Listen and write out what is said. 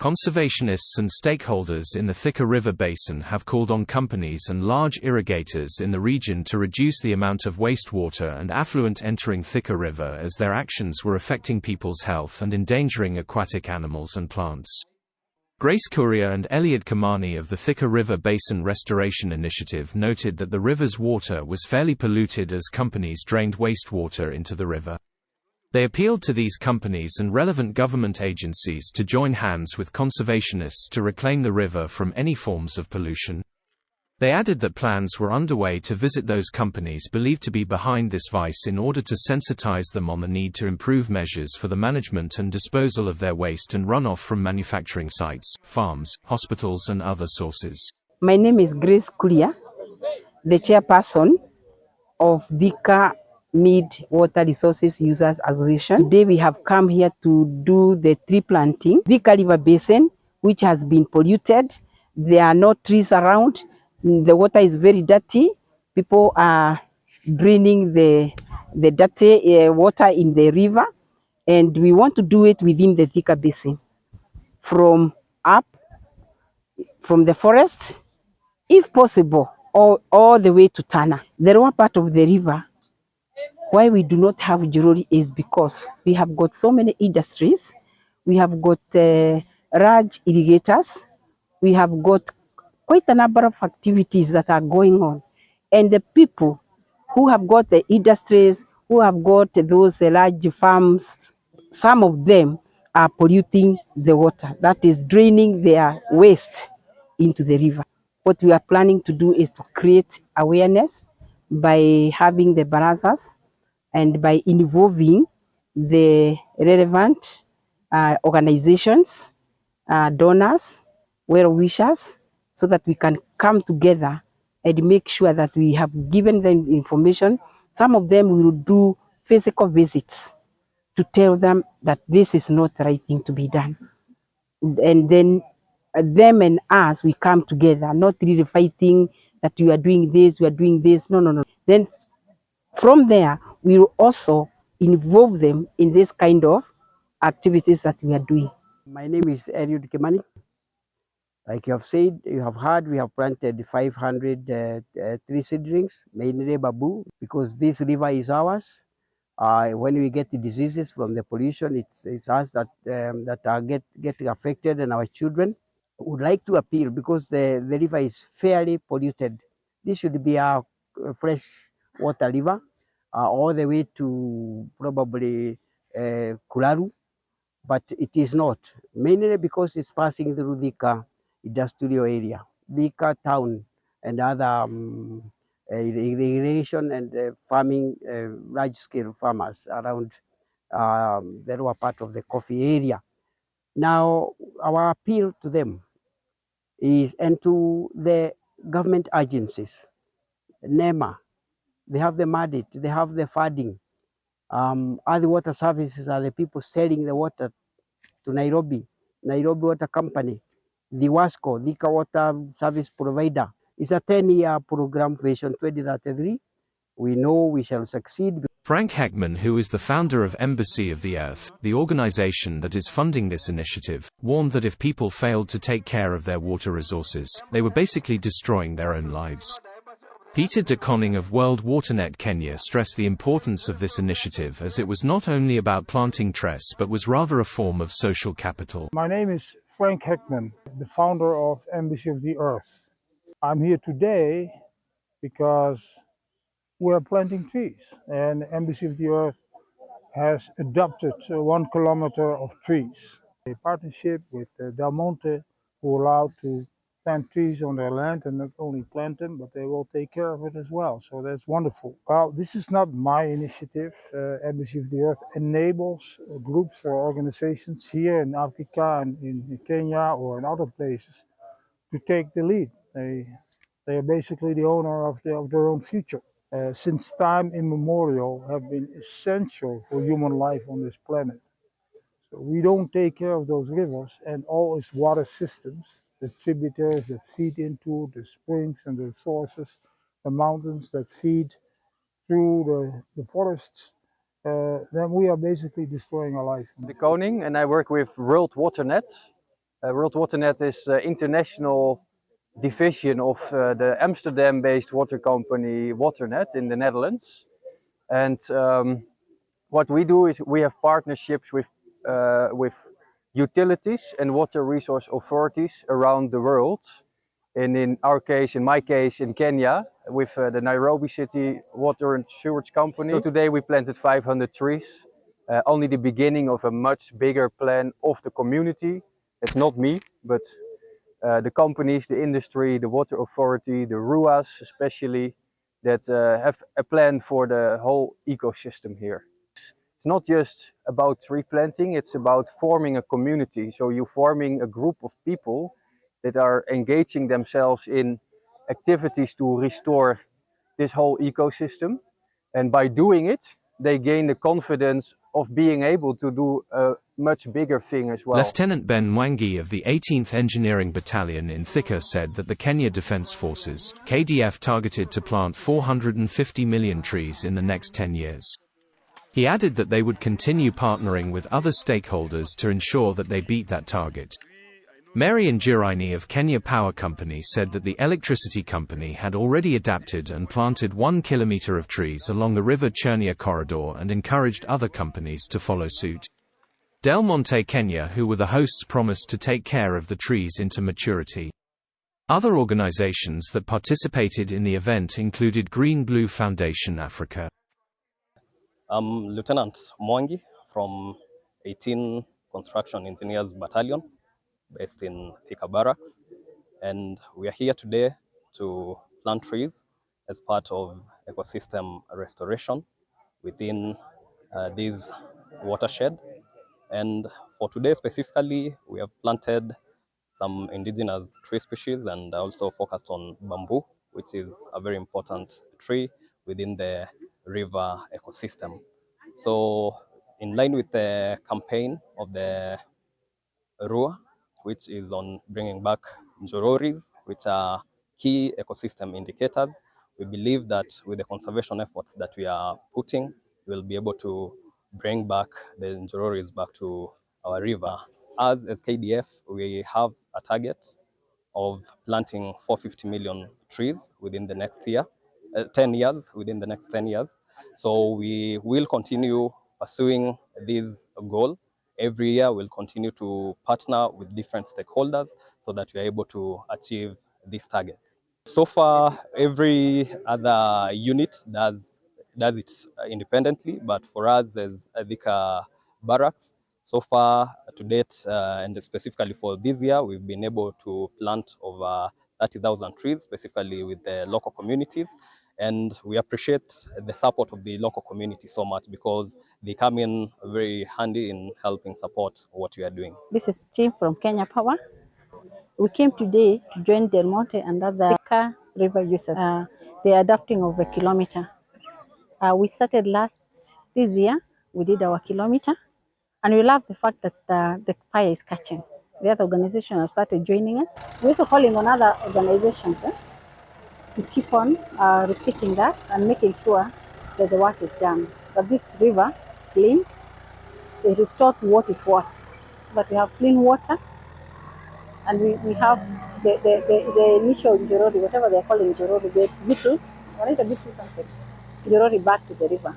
Conservationists and stakeholders in the Thika River Basin have called on companies and large irrigators in the region to reduce the amount of wastewater and affluent entering Thika River, as their actions were affecting people's health and endangering aquatic animals and plants. Kuria and Eliud Kimani of the Thika River Basin Restoration Initiative noted that the river's water was fairly polluted as companies drained wastewater into the river. They appealed to these companies and relevant government agencies to join hands with conservationists to reclaim the river from any forms of pollution. They added that plans were underway to visit those companies believed to be behind this vice in order to sensitize them on the need to improve measures for the management and disposal of their waste and runoff from manufacturing sites, farms, hospitals and other sources. My name is Kuria, the chairperson of Thika Mid-Water Resources Users Association. Today we have come here to do the tree planting. Thika River Basin, which has been polluted. There are no trees around. The water is very dirty. People are draining the dirty water in the river, and we want to do it within the Thika Basin. From the forest, if possible, all the way to Tana. The lower part of the river, why we do not have jewelry is because we have got so many industries. We have got large irrigators. We have got quite a number of activities that are going on. And the people who have got the industries, who have got those large farms, some of them are polluting the water. That is draining their waste into the river. What we are planning to do is to create awareness by having the barazas and by involving the relevant organizations, donors, well-wishers, so that we can come together and make sure that we have given them information. Some of them will do physical visits to tell them that this is not the right thing to be done. And then them and us, we come together, not really fighting that you are doing this, we are doing this. No. Then from there, we will also involve them in this kind of activities that we are doing. My name is Eliud Kimani. Like you have said, you have heard, we have planted 500 tree seedlings, mainly bamboo, because this river is ours. When we get the diseases from the pollution, it's us that are getting affected, and our children. Would like to appeal, because the river is fairly polluted. This should be a fresh water river, all the way to probably Kularu, but it is not, mainly because it's passing through Thika industrial area, Thika town, and other irrigation and farming, large-scale farmers around the lower part of the coffee area. Now, our appeal to them is, and to the government agencies, NEMA, they have the mandate, they have the funding. Other water services are the people selling the water to Nairobi Water Company, the WASCO, Thika Water Service Provider. It's a 10-year program, Vision 2033. We know we shall succeed. Frank Hickman, who is the founder of Embassy of the Earth, the organization that is funding this initiative, warned that if people failed to take care of their water resources, they were basically destroying their own lives. Peter de Koning of World WaterNet Kenya stressed the importance of this initiative, as it was not only about planting trees but was rather a form of social capital. My name is Frank Hickman, the founder of Embassy of the Earth. I'm here today because we're planting trees, and Embassy of the Earth has adopted 1 kilometer of trees. A partnership with Del Monte, who allowed to plant trees on their land, and not only plant them, but they will take care of it as well. So that's wonderful. Well, this is not my initiative. Embassy of the Earth enables groups or organizations here in Africa and in Kenya or in other places to take the lead. They are basically the owner of their own future. Since time immemorial, have been essential for human life on this planet. So we don't take care of those rivers and all its water systems, the tributaries that feed into the springs and the sources, the mountains that feed through the forests, then we are basically destroying our life. De Koning, and I work with World WaterNet. World WaterNet is international division of the Amsterdam-based water company WaterNet in the Netherlands. And what we do is we have partnerships with utilities and water resource authorities around the world. And in our case, in my case, in Kenya, with the Nairobi City Water and Sewage Company. So today we planted 500 trees, only the beginning of a much bigger plan of the community. It's not me, but the companies, the industry, the water authority, the RUAs especially, that have a plan for the whole ecosystem here. It's not just about tree planting, it's about forming a community. So you're forming a group of people that are engaging themselves in activities to restore this whole ecosystem. And by doing it, they gain the confidence of being able to do a much bigger thing as well. Lieutenant Ben Mwangi of the 18th Engineering Battalion in Thika said that the Kenya Defence Forces, KDF, targeted to plant 450 million trees in the next 10 years. He added that they would continue partnering with other stakeholders to ensure that they beat that target. Mary Njiraini of Kenya Power Company said that the electricity company had already adapted and planted 1 kilometer of trees along the River Churnia corridor and encouraged other companies to follow suit. Del Monte Kenya, who were the hosts, promised to take care of the trees into maturity. Other organizations that participated in the event included Green Blue Foundation Africa. I'm Lieutenant Mwangi from 18 Construction Engineers Battalion based in Thika Barracks, and we are here today to plant trees as part of ecosystem restoration within this watershed. And for today specifically, we have planted some indigenous tree species and also focused on bamboo, which is a very important tree within the river ecosystem. So in line with the campaign of the RUA, which is on bringing back njororis, which are key ecosystem indicators, we believe that with the conservation efforts that we are putting, we'll be able to bring back the njororis back to our river. As KDF, we have a target of planting 450 million trees within the next year, 10 years, within the next 10 years. So we will continue pursuing this goal. Every year we'll continue to partner with different stakeholders so that we are able to achieve these targets. So far, every other unit does it independently, but for us as Thika Barracks, so far to date, and specifically for this year, we've been able to plant over 30,000 trees, specifically with the local communities. And we appreciate the support of the local community so much because they come in very handy in helping support what we are doing. This is team from Kenya Power. We came today to join Del Monte and other Thika River users. The adapting of a kilometer. We started this year, we did our kilometer, and we love the fact that the fire is catching. The other organizations have started joining us. We're also calling on other organizations to keep on repeating that and making sure that the work is done. But this river is cleaned, it restored to what it was, so that we have clean water, and we have the initial Njorori, whatever they're calling Njorori, the beetle, something, Njorori back to the river.